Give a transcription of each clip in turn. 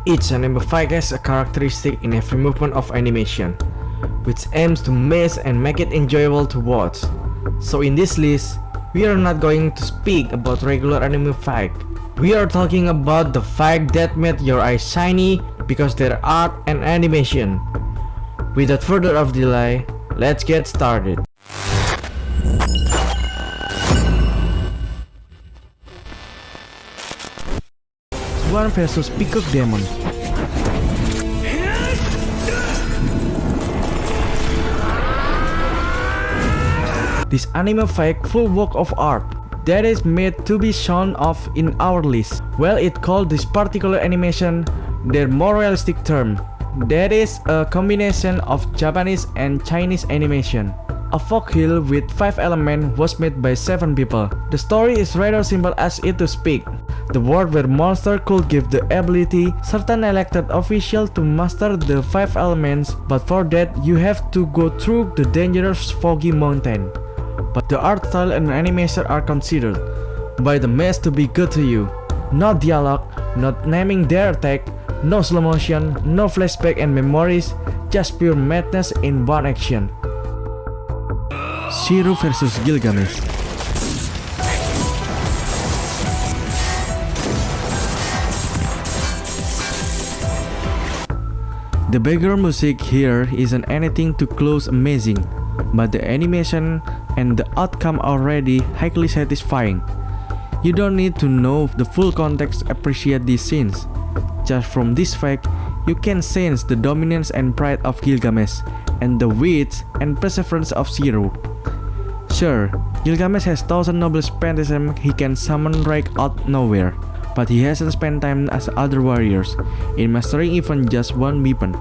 Each anime fight has a characteristic in every movement of animation, which aims to match and make it enjoyable to watch. So in this list, we are not going to speak about regular anime fight. We are talking about the fight that made your eyes shiny because their art and animation. Without further delay, let's get started. XUAN vs Peacock Demon. This anime fight full work of art that is made to be shown off in our list. Well, it called this particular animation their more realistic term. That is a combination of Japanese and Chinese animation. A folk hill with 5 elements was made by 7 people. The story is rather simple as it to speak. The world where monster could give the ability certain elected official to master the 5 elements, but for that you have to go through the dangerous foggy mountain. But the art style and animation are considered by the mass to be good to you. No dialogue, not naming their attack, no slow motion, no flashback and memories, just pure madness in one action. SHIRO vs Gilgamesh. The background music here isn't anything too close amazing, but the animation and the outcome are already highly satisfying. You don't need to know the full context to appreciate these scenes. Just from this fact, you can sense the dominance and pride of Gilgamesh and the wit and perseverance of SHIRO. Sure, Gilgamesh has 1000 noble phantasm he can summon right out nowhere, but he hasn't spent time as other warriors in mastering even just one weapon.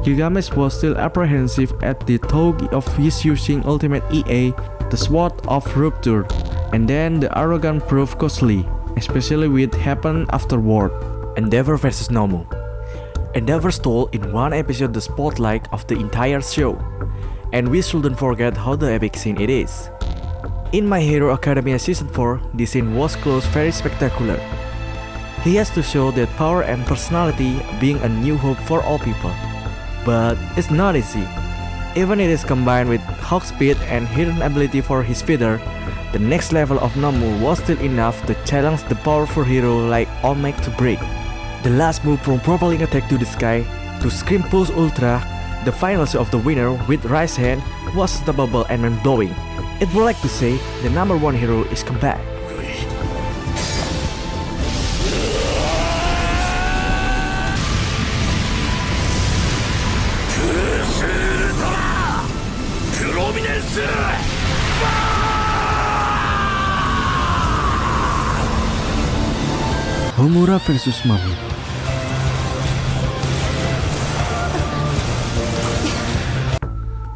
Gilgamesh was still apprehensive at the thought of his using ultimate EA, the Sword of Rupture, and then the arrogant proved costly, especially with happened afterward. Endeavor vs Nomu. Endeavor stole in one episode the spotlight of the entire show, and we shouldn't forget how the epic scene it is. In My Hero Academia Season 4, this scene was closed very spectacular. He has to show that power and personality being a new hope for all people. But it's not easy. Even it is combined with hawk speed and hidden ability for his feather, the next level of Nomu was still enough to challenge the powerful hero like All Might to break. The last move from propelling attack to the sky to Scream Pulse Ultra, the final show of the winner with Rise Hand was unstoppable and mind-blowing. It would like to say the number 1 hero is come back. Homura vs Mami.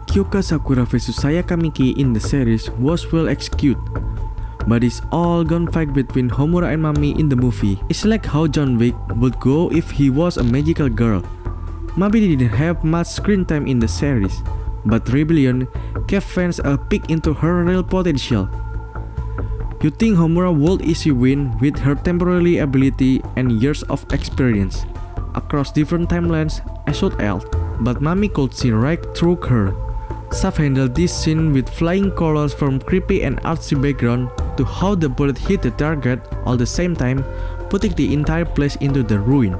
Kyoka Sakura vs Sayaka Miki in the series was well executed, but it's all gunfight between Homura and Mami in the movie. It's like how John Wick would go if he was a magical girl. Mami didn't have much screen time in the series, but Rebellion gave fans a peek into her real potential. You think Homura would easily win with her temporary ability and years of experience across different timelines as should else, but Mami could see right through her. Saf handled this scene with flying colors from creepy and artsy background to how the bullet hit the target all the same time, putting the entire place into the ruin.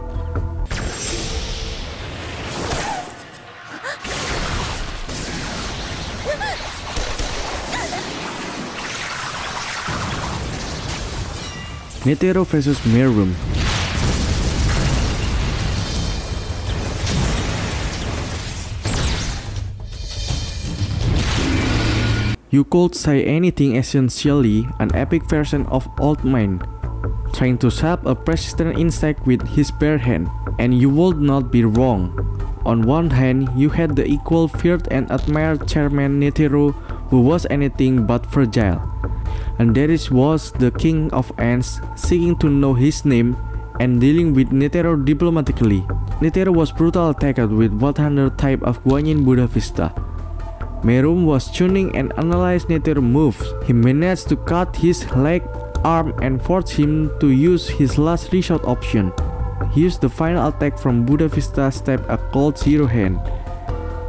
Netero vs Meruem. You could say anything, essentially an epic version of Old Man, trying to sharp a persistent insect with his bare hand, and you would not be wrong. On one hand, you had the equal feared and admired chairman Netero, who was anything but fragile, and there was the king of ants seeking to know his name and dealing with Netero diplomatically. Netero was brutally attacked with 100 type of Guanyin Buddha Vista. Meruem was tuning and analyzed Netero's moves. He managed to cut his leg, arm and forced him to use his last resort option. he used the final attack from Buddha Vista step called Zero Hand.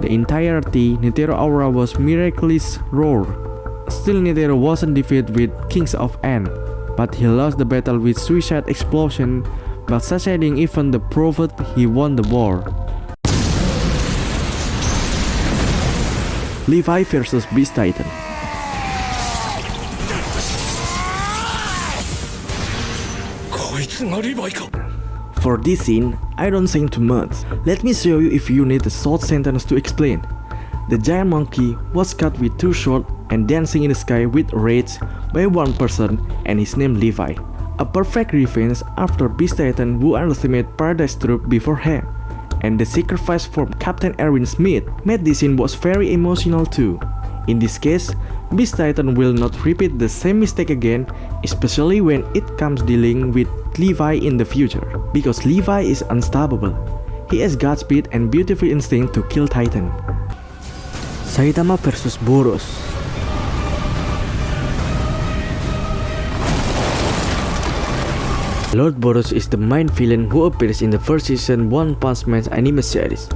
The entirety Netero aura was miraculously roared. Still Netero wasn't defeated with Kings of N, but he lost the battle with Suicide Explosion, but succeeding even the Prophet he won the war. Levi vs Beast Titan. For this scene, I don't say too much. Let me show you if you need a short sentence to explain. The giant monkey was cut with 2 swords and dancing in the sky with rage by one person, and his name Levi. A perfect revenge after Beast Titan who underestimated Paradise Troop beforehand. And the sacrifice from Captain Erwin Smith made this scene was very emotional too. In this case, Beast Titan will not repeat the same mistake again, especially when it comes dealing with Levi in the future, because Levi is unstoppable. He has Godspeed and beautiful instinct to kill Titan. Saitama vs Boros. Lord Boros is the main villain who appears in the first season One Punch Man's anime series.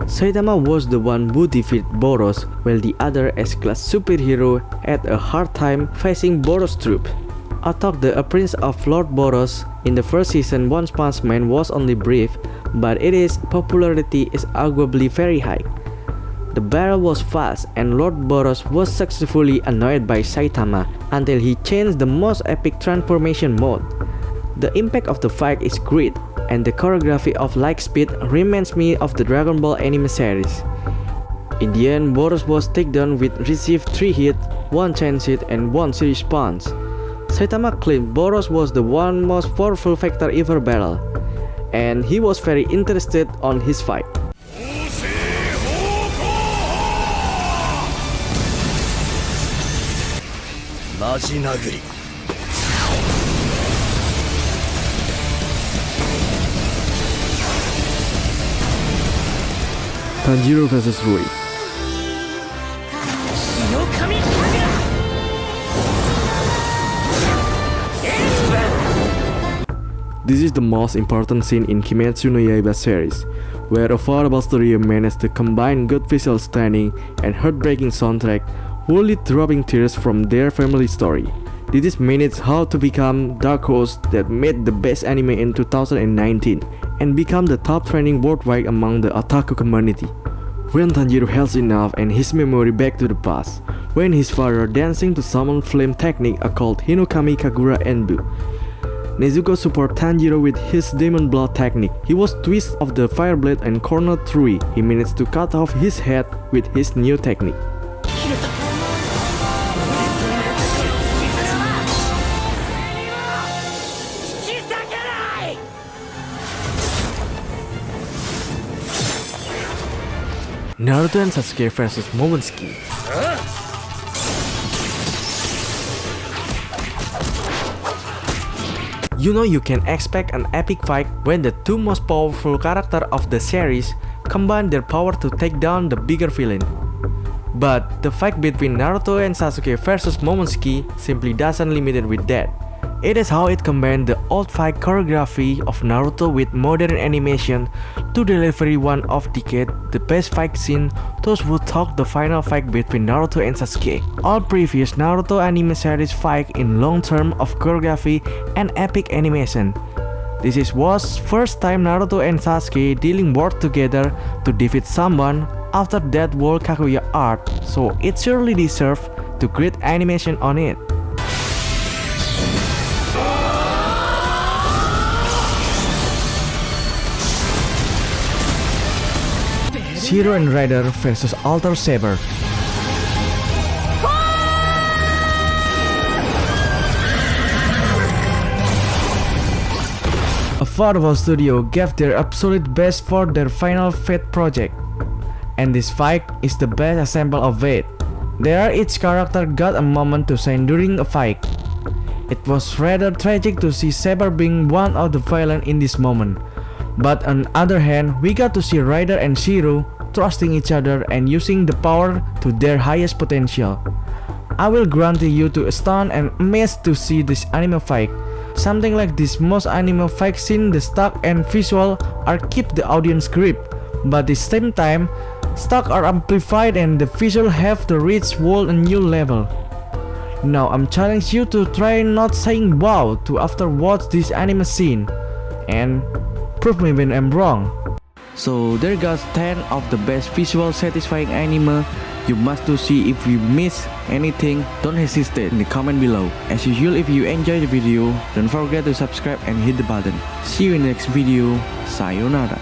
Saitama was the one who defeated Boros, while the other S-class superhero had a hard time facing Boros' troop. Although the appearance of Lord Boros in the first season One Punch Man was only brief, but its popularity is arguably very high. The battle was fast and Lord Boros was successfully annoyed by Saitama until he changed the most epic transformation mode. The impact of the fight is great, and the choreography of Lightspeed reminds me of the Dragon Ball anime series. In the end, Boros was taken down with received 3 hits, 1 chance hit and 1 serious punch. Saitama claimed Boros was the one most powerful factor ever battle, and he was very interested on his fight. Tanjiro vs Rui. This is the most important scene in Kimetsu no Yaiba series, where a affordable studio managed to combine good visual stunning and heartbreaking soundtrack, wholly dropping tears from their family story. This managed how to become Dark Horse that made the best anime in 2019 and become the top trending worldwide among the otaku community. When Tanjiro has enough and his memory back to the past, when his father dancing to summon flame technique called Hinokami Kagura Enbu. Nezuko support Tanjiro with his demon blood technique. He was twist of the fire blade and cornered Rui. He managed to cut off his head with his new technique. Naruto and Sasuke vs Momoshiki. You know you can expect an epic fight when the 2 most powerful characters of the series combine their power to take down the bigger villain. But the fight between Naruto and Sasuke vs Momoshiki simply doesn't limit it with that. It is how it combined the old fight choreography of Naruto with modern animation to deliver one of the best fight scene. Those who talk the final fight between Naruto and Sasuke. All previous Naruto anime series fight in long term of choreography and epic animation. This was first time Naruto and Sasuke dealing work together to defeat someone after that World Kaguya arc, so it surely deserves to great animation on it. Shiro and Rider vs Alter Saber. A affordable studio gave their absolute best for their final Fate project, and this fight is the best example of it. There, each character got a moment to shine during a fight. It was rather tragic to see Saber being one of the villains in this moment, but on the other hand, we got to see Rider and Shiro trusting each other and using the power to their highest potential. I will grant you to stun and amazed to see this anime fight, Something like this, most anime fight scene, the stock and visual are keep the audience grip, but at the same time, stock are amplified and the visual have to reach a new level. Now I'm challenge you to try not saying wow to after watch this anime scene, and prove me when I'm wrong. So there goes 10 of the best visual satisfying anime you must to see. If you miss anything, don't hesitate in the comment below. As usual, if you enjoy the video, don't forget to subscribe and hit the button. See you in the next video. Sayonara.